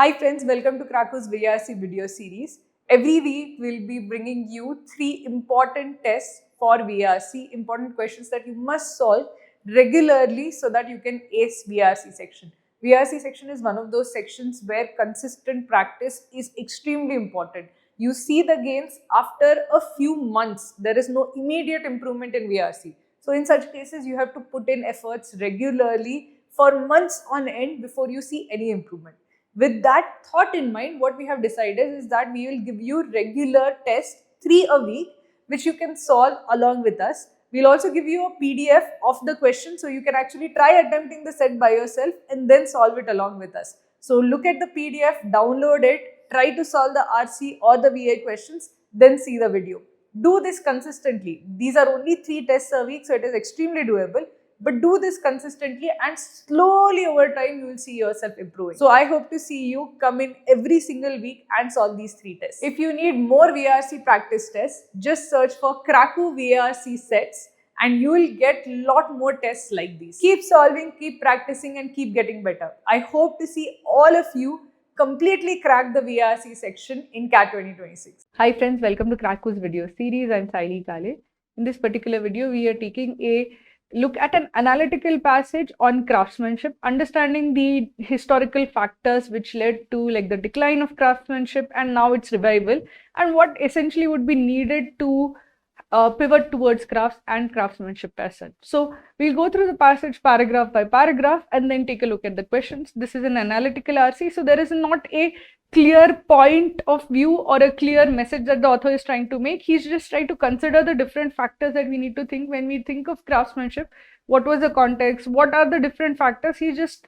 Hi friends, welcome to Krako's VRC video series. Every week we'll be bringing you 3 important tests for VRC, important questions that you must solve regularly so that you can ace VRC section. VRC section is one of those sections where consistent practice is extremely important. You see the gains after a few months. There is no immediate improvement in VRC. So in such cases, you have to put in efforts regularly for months on end before you see any improvement. With that thought in mind, what we have decided is that we will give you regular tests, 3 a week, which you can solve along with us. We'll also give you a PDF of the question so you can actually try attempting the set by yourself and then solve it along with us. So look at the PDF, download it, try to solve the RC or the VA questions, then see the video. Do this consistently. These are only 3 tests a week, so it is extremely doable. But do this consistently and slowly over time you will see yourself improving. So I hope to see you come in every single week and solve these 3 tests. If you need more VRC practice tests, just search for Kraku VRC sets and you will get a lot more tests like these. Keep solving, keep practicing and keep getting better. I hope to see all of you completely crack the VRC section in CAT 2026. Hi friends, welcome to Krako's video series. I'm Saili Kale. In this particular video, we are taking a look at an analytical passage on craftsmanship, understanding the historical factors which led to the decline of craftsmanship and now its revival, and what essentially would be needed to pivot towards crafts and craftsmanship as such. So we'll go through the passage paragraph by paragraph and then take a look at the questions. This is an analytical RC, so there is not a clear point of view or a clear message that the author is trying to make. He's just trying to consider the different factors that we need to think when we think of craftsmanship. What was the context? What are the different factors? He's just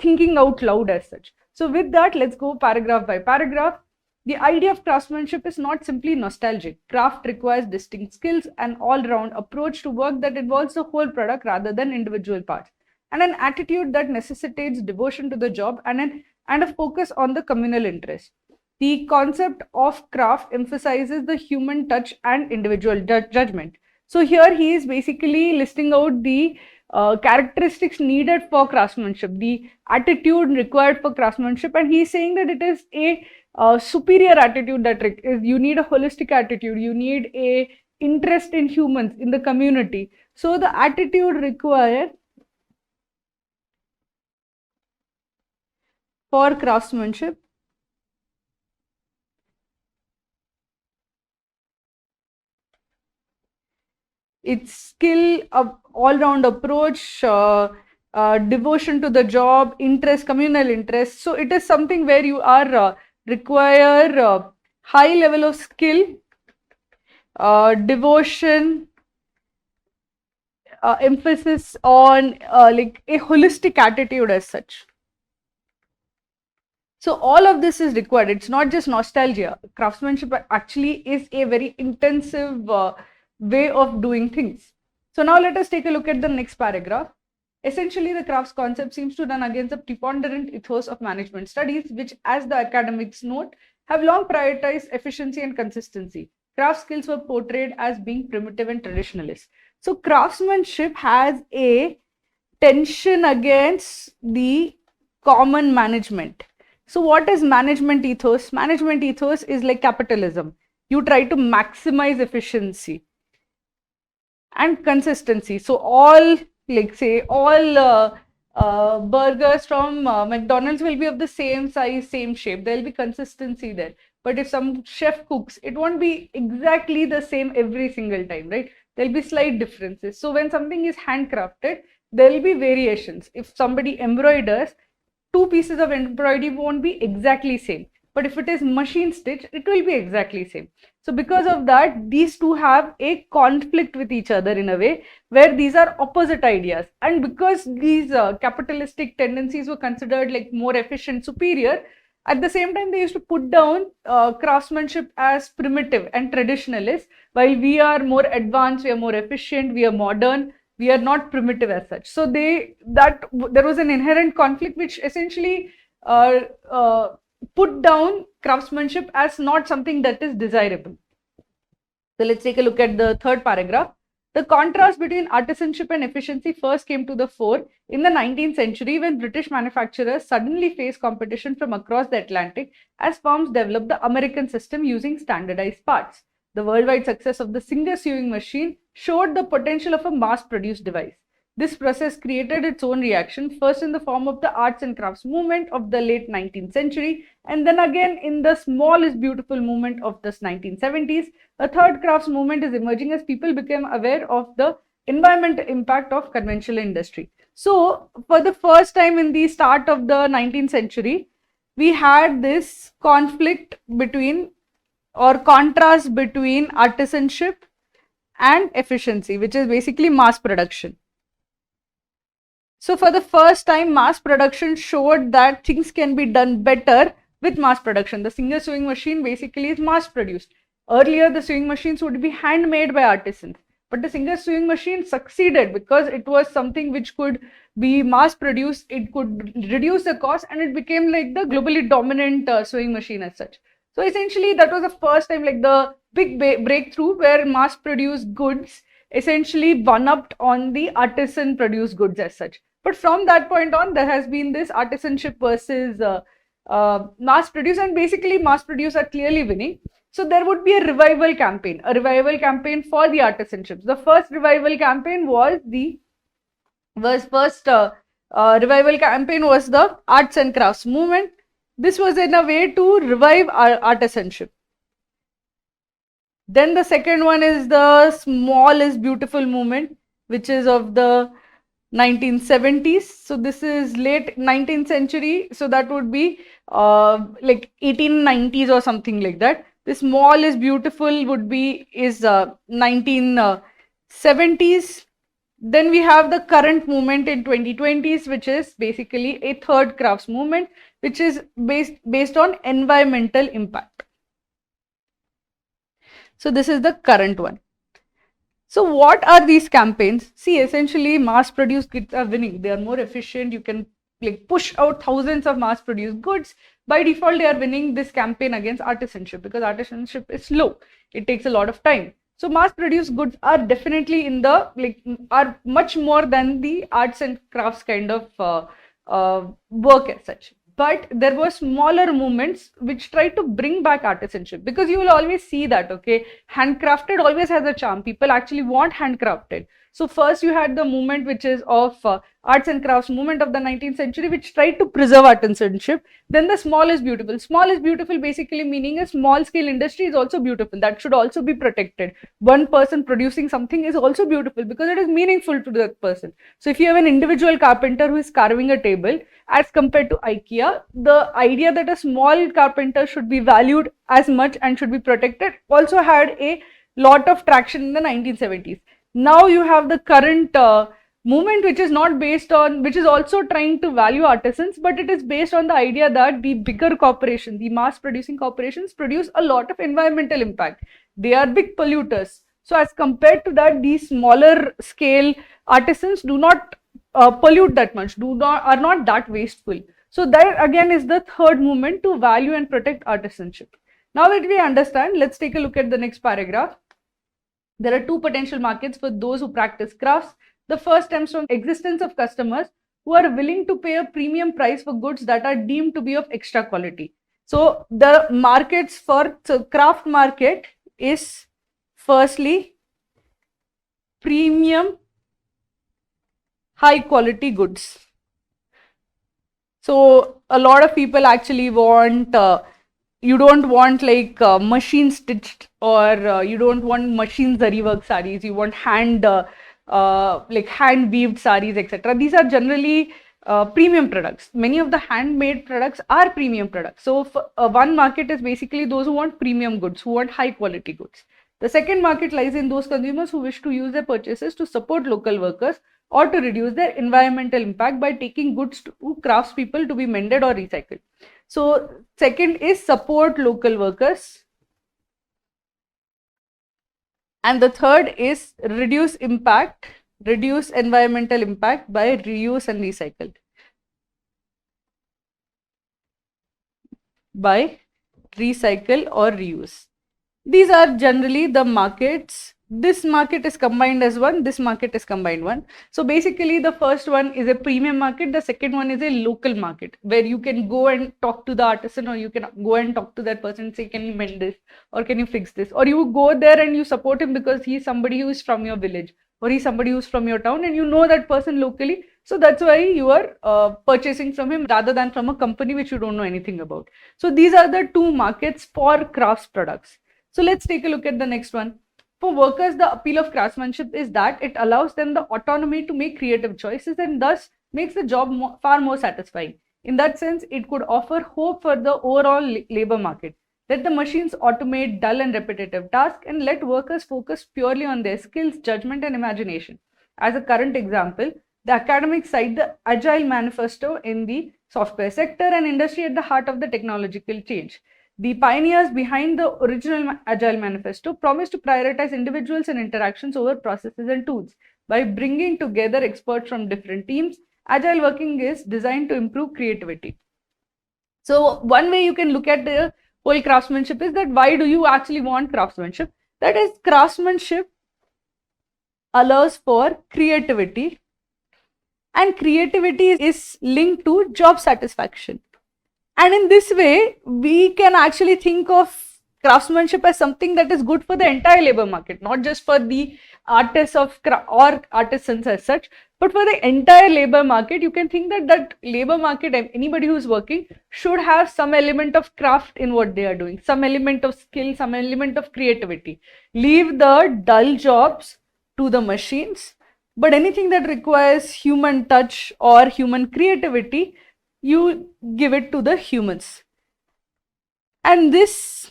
thinking out loud as such. So with that, let's go paragraph by paragraph. The idea of craftsmanship is not simply nostalgic. Craft requires distinct skills, an all-round approach to work that involves the whole product rather than individual parts, and an attitude that necessitates devotion to the job and a focus on the communal interest. The concept of craft emphasizes the human touch and individual judgment. So here he is basically listing out the characteristics needed for craftsmanship, the attitude required for craftsmanship, and he is saying that it is a superior attitude that is, you need a holistic attitude, you need a interest in humans, in the community. So the attitude required for craftsmanship it's skill, all-round approach, devotion to the job, interest, communal interest. So it is something where you are require high level of skill, devotion, emphasis on a holistic attitude as such. So all of this is required. It's not just nostalgia. Craftsmanship actually is a very intensive way of doing things. So now let us take a look at the next paragraph. Essentially, the crafts concept seems to run against the preponderant ethos of management studies, which, as the academics note, have long prioritized efficiency and consistency. Craft skills were portrayed as being primitive and traditionalist. So craftsmanship has a tension against the common management. So what is management ethos? Management ethos is like capitalism. You try to maximize efficiency and consistency. So all, burgers from McDonald's will be of the same size, same shape. There will be consistency there. But if some chef cooks, it won't be exactly the same every single time, right? There will be slight differences. So when something is handcrafted, there will be variations. If somebody embroiders, 2 pieces of embroidery won't be exactly same. But if it is machine stitch, it will be exactly same. So because of that, these two have a conflict with each other in a way where these are opposite ideas. And because these capitalistic tendencies were considered more efficient, superior, at the same time they used to put down craftsmanship as primitive and traditionalist, while we are more advanced, we are more efficient, we are modern, we are not primitive as such. So there was an inherent conflict which essentially put down craftsmanship as not something that is desirable. So let's take a look at the third paragraph. The contrast between artisanship and efficiency first came to the fore in the 19th century when British manufacturers suddenly faced competition from across the Atlantic as firms developed the American system using standardized parts. The worldwide success of the Singer sewing machine showed the potential of a mass-produced device. This process created its own reaction, first in the form of the arts and crafts movement of the late 19th century, and then again in the small is beautiful movement of the 1970s. A third crafts movement is emerging as people became aware of the environmental impact of conventional industry. So, for the first time in the start of the 19th century, we had this conflict between or contrast between artisanship and efficiency, which is basically mass production. So for the first time, mass production showed that things can be done better with mass production. The Singer sewing machine basically is mass produced. Earlier, the sewing machines would be handmade by artisans, but the Singer sewing machine succeeded because it was something which could be mass produced, it could reduce the cost, and it became like the globally dominant sewing machine as such. So essentially, that was the first time, like the big breakthrough where mass produced goods essentially one-upped on the artisan produced goods as such. But from that point on, there has been this artisanship versus mass produce, and basically mass produce are clearly winning. So there would be a revival campaign for the artisanships. The first revival campaign was the arts and crafts movement. This was in a way to revive artisanship. Then the second one is the small is beautiful movement, which is of the 1970s. So this is late 19th century. So that would be like 1890s or something like that. The small is beautiful would be 1970s. Then we have the current movement in 2020s, which is basically a third crafts movement, which is based on environmental impact. So this is the current one. So what are these campaigns? See, essentially mass produced goods are winning. They are more efficient. You can like push out thousands of mass produced goods. By default, they are winning this campaign against artisanship because artisanship is slow. It takes a lot of time. So mass produced goods are definitely in the are much more than the arts and crafts kind of work as such. But there were smaller movements which tried to bring back artisanship, because you will always see that, okay, handcrafted always has a charm. People actually want handcrafted. So first you had the movement which is of arts and crafts movement of the 19th century, which tried to preserve artisanship. Then the small is beautiful. Small is beautiful basically meaning a small scale industry is also beautiful. That should also be protected. One person producing something is also beautiful because it is meaningful to that person. So if you have an individual carpenter who is carving a table, as compared to IKEA, the idea that a small carpenter should be valued as much and should be protected also had a lot of traction in the 1970s. Now you have the current movement which is not based on, which is also trying to value artisans, but it is based on the idea that the bigger corporations, the mass producing corporations produce a lot of environmental impact. They are big polluters. So as compared to that, these smaller scale artisans do not pollute that much, are not that wasteful. So that again is the third movement to value and protect artisanship. Now that we understand, let's take a look at the next paragraph. There are two potential markets for those who practice crafts. The first stems from existence of customers who are willing to pay a premium price for goods that are deemed to be of extra quality. So the markets for craft market is firstly premium high quality goods. So a lot of people actually want, you don't want like machine stitched, or you don't want machine zari work sarees, you want hand weaved sarees, etc. These are generally premium products. Many of the handmade products are premium products. So one market is basically those who want premium goods, who want high quality goods. The second market lies in those consumers who wish to use their purchases to support local workers or to reduce their environmental impact by taking goods to craftspeople to be mended or recycled. So second is support local workers. And the third is reduce environmental impact by reuse and recycle. By recycle or reuse. These are generally the markets this market is combined as one, this market is combined one. So basically the first one is a premium market, the second one is a local market where you can go and talk to the artisan, or you can go and talk to that person and say, can you mend this, or can you fix this, or you go there and you support him because he's somebody who is from your village, or he's somebody who's from your town and you know that person locally. So that's why you are purchasing from him rather than from a company which you don't know anything about. So these are the two markets for crafts products. So let's take a look at the next one. For workers, the appeal of craftsmanship is that it allows them the autonomy to make creative choices and thus makes the job far more satisfying. In that sense, it could offer hope for the overall labor market. Let the machines automate dull and repetitive tasks and let workers focus purely on their skills, judgment, and imagination. As a current example, the academics cite the Agile Manifesto in the software sector, and industry at the heart of the technological change. The pioneers behind the original Agile Manifesto promised to prioritize individuals and interactions over processes and tools. By bringing together experts from different teams, Agile working is designed to improve creativity. So one way you can look at the whole craftsmanship is that why do you actually want craftsmanship? That is, craftsmanship allows for creativity, and creativity is linked to job satisfaction. And in this way, we can actually think of craftsmanship as something that is good for the entire labor market, not just for the artists or artisans as such, but for the entire labor market. You can think that labor market, anybody who's working, should have some element of craft in what they are doing, some element of skill, some element of creativity. Leave the dull jobs to the machines, but anything that requires human touch or human creativity, you give it to the humans. And this,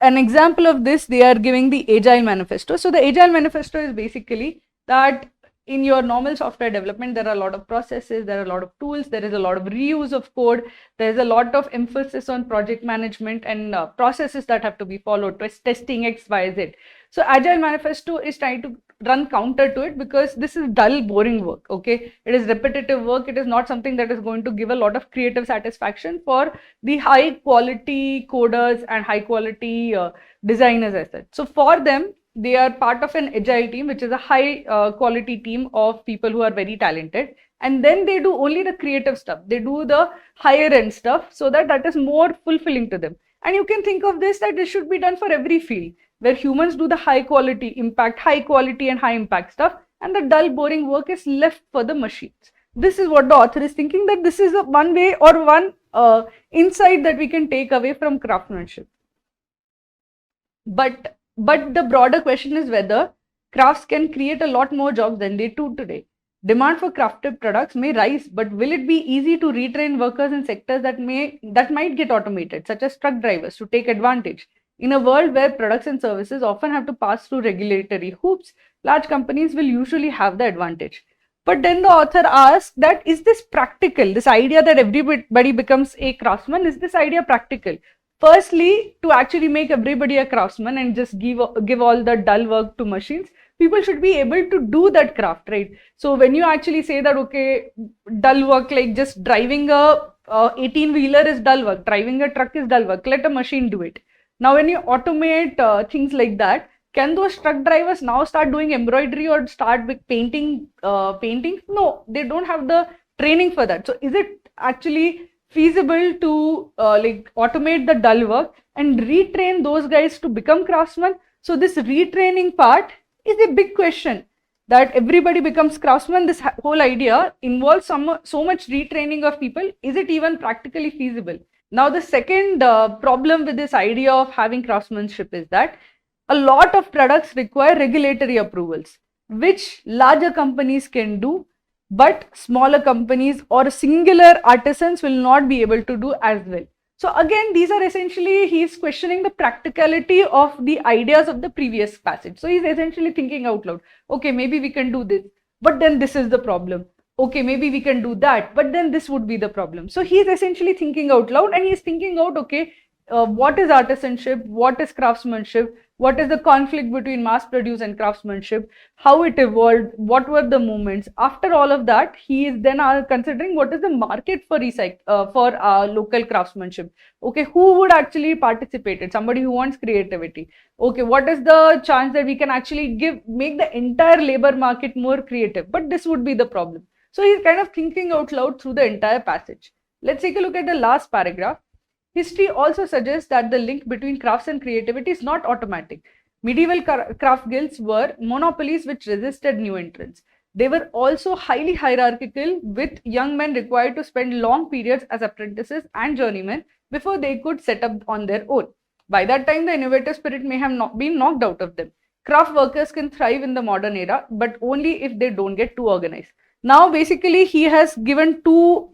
an example of this, they are giving the Agile Manifesto. So the Agile Manifesto is basically that in your normal software development, there are a lot of processes, there are a lot of tools, there is a lot of reuse of code, there is a lot of emphasis on project management and processes that have to be followed, testing X, Y, Z. So Agile Manifesto is trying to run counter to it, because this is dull, boring work. Okay, it is repetitive work. It is not something that is going to give a lot of creative satisfaction for the high quality coders and high quality designers as such. So for them, they are part of an agile team, which is a high quality team of people who are very talented, and then they do only the creative stuff. They do the higher end stuff, so that is more fulfilling to them. And you can think of this that this should be done for every field, where humans do the high quality and high impact stuff, and the dull, boring work is left for the machines. This is what the author is thinking, that this is one way or one insight that we can take away from craftsmanship. But the broader question is whether crafts can create a lot more jobs than they do today. Demand for crafted products may rise, but will it be easy to retrain workers in sectors that might get automated, such as truck drivers, to take advantage? In a world where products and services often have to pass through regulatory hoops, large companies will usually have the advantage. But then the author asks that, is this practical? This idea that everybody becomes a craftsman, is this idea practical? Firstly, to actually make everybody a craftsman and just give all the dull work to machines, people should be able to do that craft, right? So when you actually say that, okay, dull work, like just driving a 18-wheeler is dull work, driving a truck is dull work, let a machine do it. Now, when you automate things like that, can those truck drivers now start doing embroidery or start with painting paintings? No, they don't have the training for that. So is it actually feasible to like automate the dull work and retrain those guys to become craftsmen? So this retraining part is a big question, that everybody becomes craftsman. This whole idea involves so much retraining of people. Is it even practically feasible? Now, the second problem with this idea of having craftsmanship is that a lot of products require regulatory approvals, which larger companies can do, but smaller companies or singular artisans will not be able to do as well. So again, these are essentially, he's questioning the practicality of the ideas of the previous passage. So he's essentially thinking out loud, okay, maybe we can do this, but then this is the problem. Okay, maybe we can do that, but then this would be the problem. So he's essentially thinking out loud, and he's thinking out, okay, what is artisanship, what is craftsmanship, what is the conflict between mass produce and craftsmanship, how it evolved, what were the movements. After all of that, he is then considering what is the market for local craftsmanship. Okay, who would actually participate in? Somebody who wants creativity. Okay, what is the chance that we can actually make the entire labor market more creative? But this would be the problem. So he's kind of thinking out loud through the entire passage. Let's take a look at the last paragraph. History also suggests that the link between crafts and creativity is not automatic. Medieval craft guilds were monopolies which resisted new entrants. They were also highly hierarchical, with young men required to spend long periods as apprentices and journeymen before they could set up on their own. By that time, the innovative spirit may have not been knocked out of them. Craft workers can thrive in the modern era, but only if they don't get too organized. Now, basically, he has given two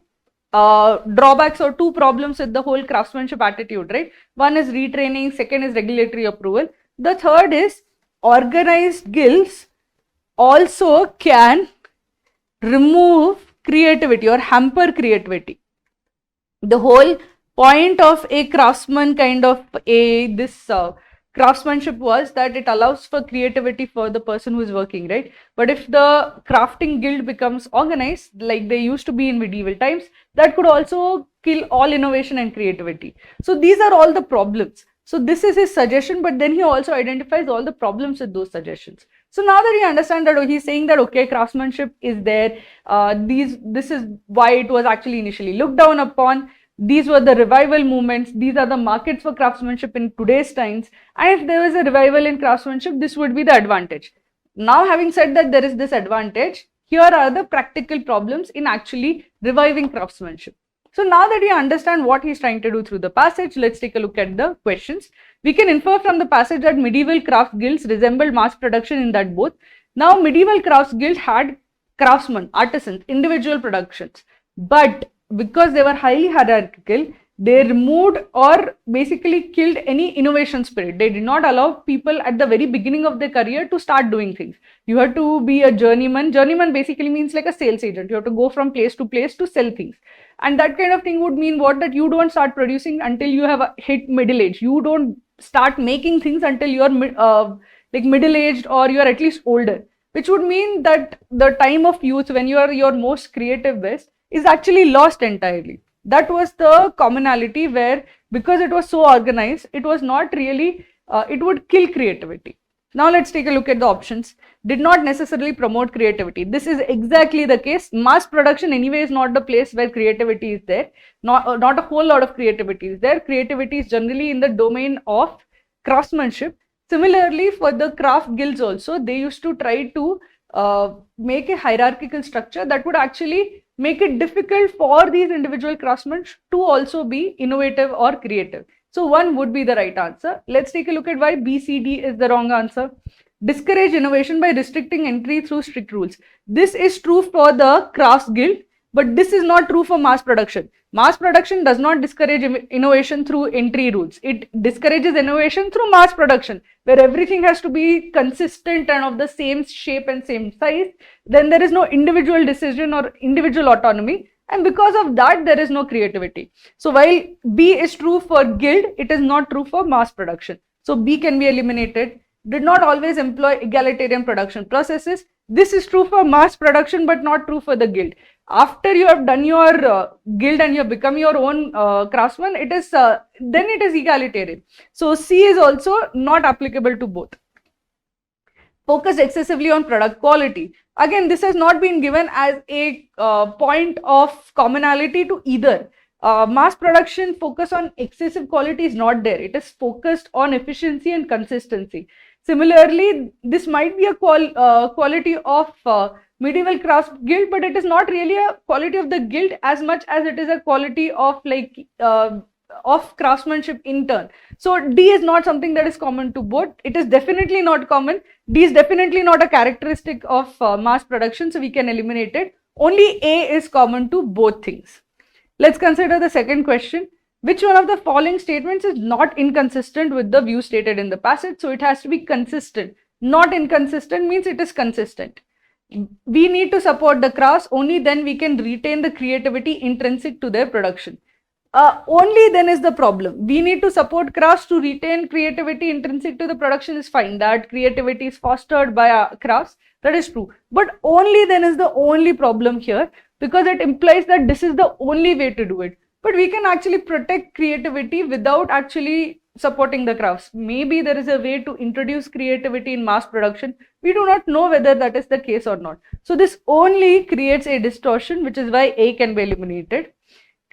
drawbacks or two problems with the whole craftsmanship attitude, right? One is retraining, second is regulatory approval. The third is organized guilds also can remove creativity or hamper creativity. The whole point of a craftsman kind of craftsmanship was that it allows for creativity for the person who is working, right? But if the crafting guild becomes organized like they used to be in medieval times, that could also kill all innovation and creativity. So these are all the problems. So this is his suggestion, but then he also identifies all the problems with those suggestions. So now that you understand that, he's saying that, okay, craftsmanship is there, this is why it was actually initially looked down upon. These were the revival movements. These are the markets for craftsmanship in today's times. And if there is a revival in craftsmanship, this would be the advantage. Now, having said that there is this advantage, here are the practical problems in actually reviving craftsmanship. So now that you understand what he's trying to do through the passage, let's take a look at the questions. We can infer from the passage that medieval craft guilds resembled mass production in that both. Now, medieval crafts guild had craftsmen, artisans, individual productions, but because they were highly hierarchical, they removed or basically killed any innovation spirit. They did not allow people at the very beginning of their career to start doing things. You have to be a journeyman. Journeyman basically means like a sales agent. You have to go from place to sell things. And that kind of thing would mean what? That you don't start producing until you have hit middle age. You don't start making things until you're like middle aged or you're at least older, which would mean that the time of youth when you are your most creative best is actually lost entirely. That was the commonality where, because it was so organized, it was not really, it would kill creativity. Now let's take a look at the options. Did not necessarily promote creativity. This is exactly the case. Mass production anyway is not the place where creativity is there. Not a whole lot of creativity is there. Creativity is generally in the domain of craftsmanship. Similarly, for the craft guilds also, they used to try to make a hierarchical structure that would actually make it difficult for these individual craftsmen to also be innovative or creative. So one would be the right answer. Let's take a look at why B, C, D is the wrong answer. Discourage innovation by restricting entry through strict rules. This is true for the crafts guild, but this is not true for mass production. Mass production does not discourage innovation through entry rules. It discourages innovation through mass production, where everything has to be consistent and of the same shape and same size. Then there is no individual decision or individual autonomy. And because of that, there is no creativity. So while B is true for guild, it is not true for mass production. So B can be eliminated. Did not always employ egalitarian production processes. This is true for mass production, but not true for the guild. After you have done your guild and you have become your own craftsman, it is then it is egalitarian. So C is also not applicable to both. Focused excessively on product quality. Again, this has not been given as a point of commonality to either. Mass production focus on excessive quality is not there. It is focused on efficiency and consistency. Similarly, this might be a quality of medieval crafts guild, but it is not really a quality of the guild as much as it is a quality of of craftsmanship in turn. So D is not something that is common to both. It is definitely not common. D is definitely not a characteristic of mass production, so we can eliminate it. Only A is common to both things. Let's consider the second question. Which one of the following statements is not inconsistent with the view stated in the passage? So it has to be consistent. Not inconsistent means it is consistent. We need to support the crafts, only then we can retain the creativity intrinsic to their production. only then is the problem. We need to support crafts to retain creativity intrinsic to the production is fine. That creativity is fostered by crafts. That is true. But only then is the only problem here, because it implies that this is the only way to do it. But we can actually protect creativity without actually supporting the crafts. Maybe there is a way to introduce creativity in mass production. We do not know whether that is the case or not. So this only creates a distortion, which is why A can be eliminated.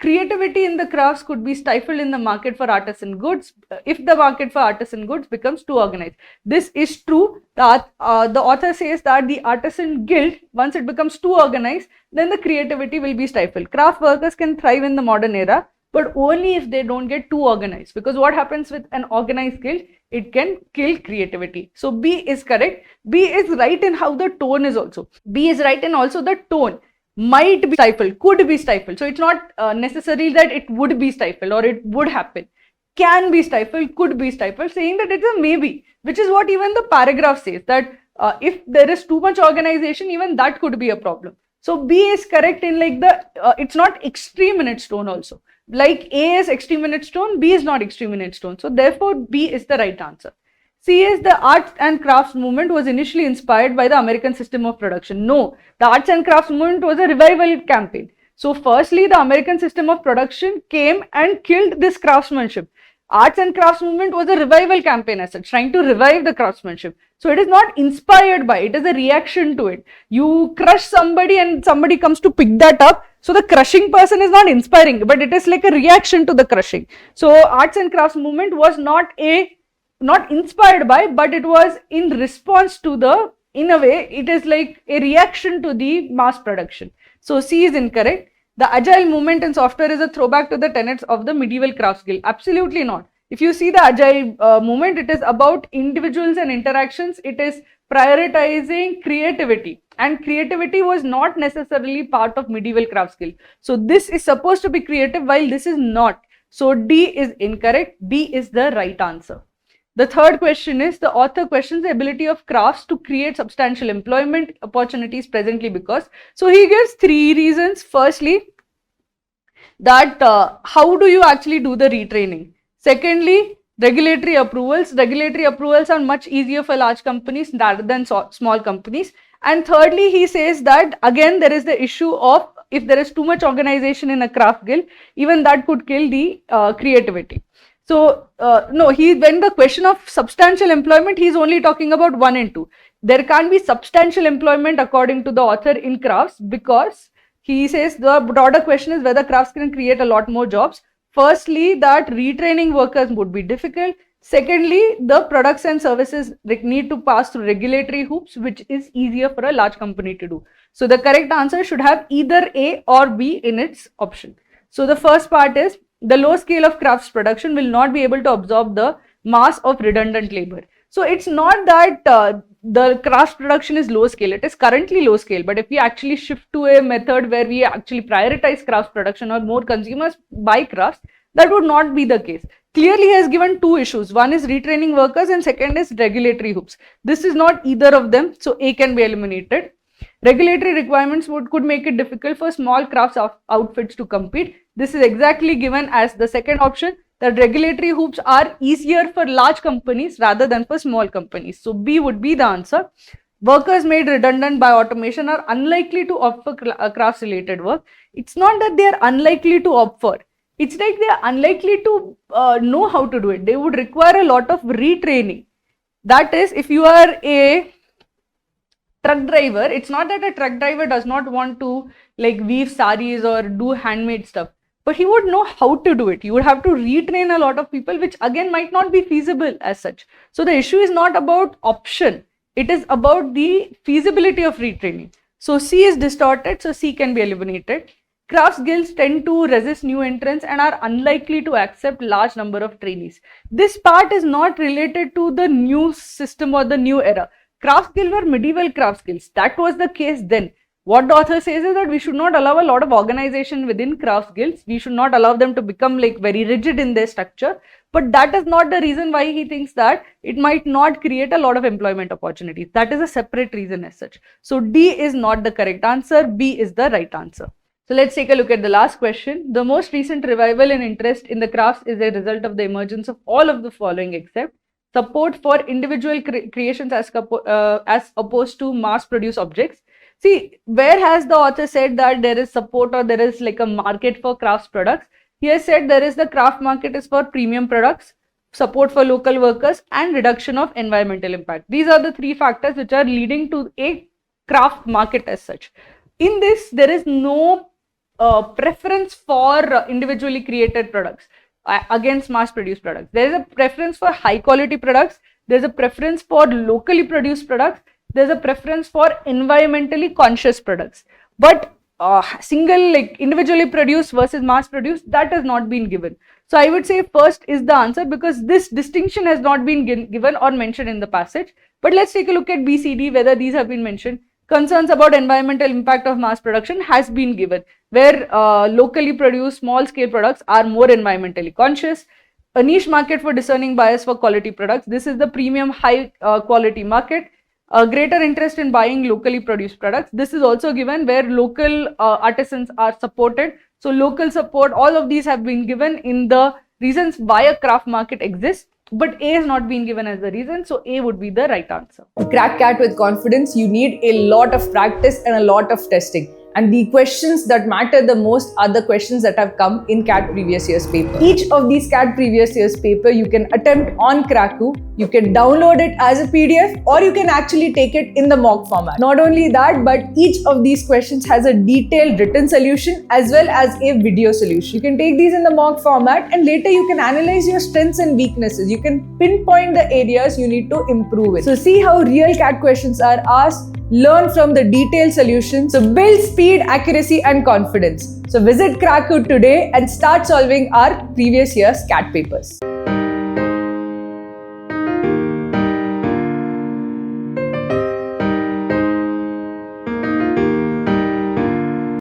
Creativity in the crafts could be stifled in the market for artisan goods if the market for artisan goods becomes too organized. This is true. The author says that the artisan guild, once it becomes too organized, then the creativity will be stifled. Craft workers can thrive in the modern era, but only if they don't get too organized. Because what happens with an organized guild? It can kill creativity. So B is correct. B is right in how the tone is also. B is right in also the tone. Might be stifled, could be stifled. So it's not necessary that it would be stifled or it would happen. Can be stifled, could be stifled, saying that it's a maybe, which is what even the paragraph says, that if there is too much organization, even that could be a problem. So B is correct in like the, it's not extreme in its tone also. Like A is extreme in its tone, B is not extreme in its tone. So therefore B is the right answer. C is the arts and crafts movement was initially inspired by the American system of production. No, the arts and crafts movement was a revival campaign. So firstly, the American system of production came and killed this craftsmanship. Arts and crafts movement was a revival campaign as such, trying to revive the craftsmanship. So it is not inspired by, it is a reaction to it. You crush somebody and somebody comes to pick that up. So the crushing person is not inspiring, but it is like a reaction to the crushing. So arts and crafts movement was not inspired by, but it was in response to the, in a way, it is like a reaction to the mass production. So C is incorrect. The agile movement in software is a throwback to the tenets of the medieval crafts guild. Absolutely not. If you see the agile movement, it is about individuals and interactions. It is prioritizing creativity, and creativity was not necessarily part of medieval crafts guild. So this is supposed to be creative while this is not. So D is incorrect. B is the right answer. The third question is, the author questions the ability of crafts to create substantial employment opportunities presently because. So he gives three reasons. Firstly, that how do you actually do the retraining? Secondly, regulatory approvals. Regulatory approvals are much easier for large companies rather than small companies. And thirdly, he says that again there is the issue of if there is too much organization in a craft guild, even that could kill the creativity. So, no, when the question of substantial employment, he is only talking about 1 and 2. There can't be substantial employment according to the author in crafts, because he says the broader question is whether crafts can create a lot more jobs. Firstly, that retraining workers would be difficult. Secondly, the products and services need to pass through regulatory hoops, which is easier for a large company to do. So the correct answer should have either A or B in its option. So the first part is, the low scale of crafts production will not be able to absorb the mass of redundant labor. So it's not that the crafts production is low scale, it is currently low scale, but if we actually shift to a method where we actually prioritize crafts production or more consumers buy crafts, that would not be the case. Clearly he has given two issues, one is retraining workers and second is regulatory hoops. This is not either of them, so A can be eliminated. Regulatory requirements could make it difficult for small crafts outfits to compete. This is exactly given as the second option, that regulatory hoops are easier for large companies rather than for small companies. So B would be the answer. Workers made redundant by automation are unlikely to opt for crafts related work. It's not that they are unlikely to opt for. It's like they are unlikely to know how to do it. They would require a lot of retraining. That is, if you are a truck driver, it's not that a truck driver does not want to like weave saris or do handmade stuff, but he would know how to do it. You would have to retrain a lot of people, which again might not be feasible as such. So the issue is not about option, it is about the feasibility of retraining. So C is distorted, so C can be eliminated. Crafts guilds tend to resist new entrants and are unlikely to accept large number of trainees. This part is not related to the new system or the new era. Crafts guilds were medieval crafts guilds. That was the case then. What the author says is that we should not allow a lot of organization within crafts guilds. We should not allow them to become like very rigid in their structure. But that is not the reason why he thinks that it might not create a lot of employment opportunities. That is a separate reason as such. So D is not the correct answer. B is the right answer. So let's take a look at the last question. The most recent revival in interest in the crafts is a result of the emergence of all of the following except support for individual creations as opposed to mass-produced objects. See, where has the author said that there is support or there is like a market for crafts products? He has said there is the craft market is for premium products, support for local workers, and reduction of environmental impact. These are the three factors which are leading to a craft market as such. In this, there is no preference for individually created products against mass produced products. There is a preference for high quality products. There's a preference for locally produced products. There's a preference for environmentally conscious products. But single like individually produced versus mass produced, that has not been given. So I would say first is the answer because this distinction has not been given or mentioned in the passage. But let's take a look at BCD, whether these have been mentioned. Concerns about environmental impact of mass production has been given, where locally produced small scale products are more environmentally conscious. A niche market for discerning buyers for quality products. This is the premium high quality market. A greater interest in buying locally produced products. This is also given where local artisans are supported. So local support, all of these have been given in the reasons why a craft market exists. But A has not been given as the reason, so A would be the right answer. To crack CAT with confidence, you need a lot of practice and a lot of testing. And the questions that matter the most are the questions that have come in CAT previous year's paper. Each of these CAT previous year's paper you can attempt on Kraku. You can download it as a PDF or you can actually take it in the mock format. Not only that, but each of these questions has a detailed written solution as well as a video solution. You can take these in the mock format and later you can analyze your strengths and weaknesses. You can pinpoint the areas you need to improve in. So see how real CAT questions are asked. Learn from the detailed solutions. So build speed, accuracy and confidence. So visit Kraku today and start solving our previous year's CAT papers.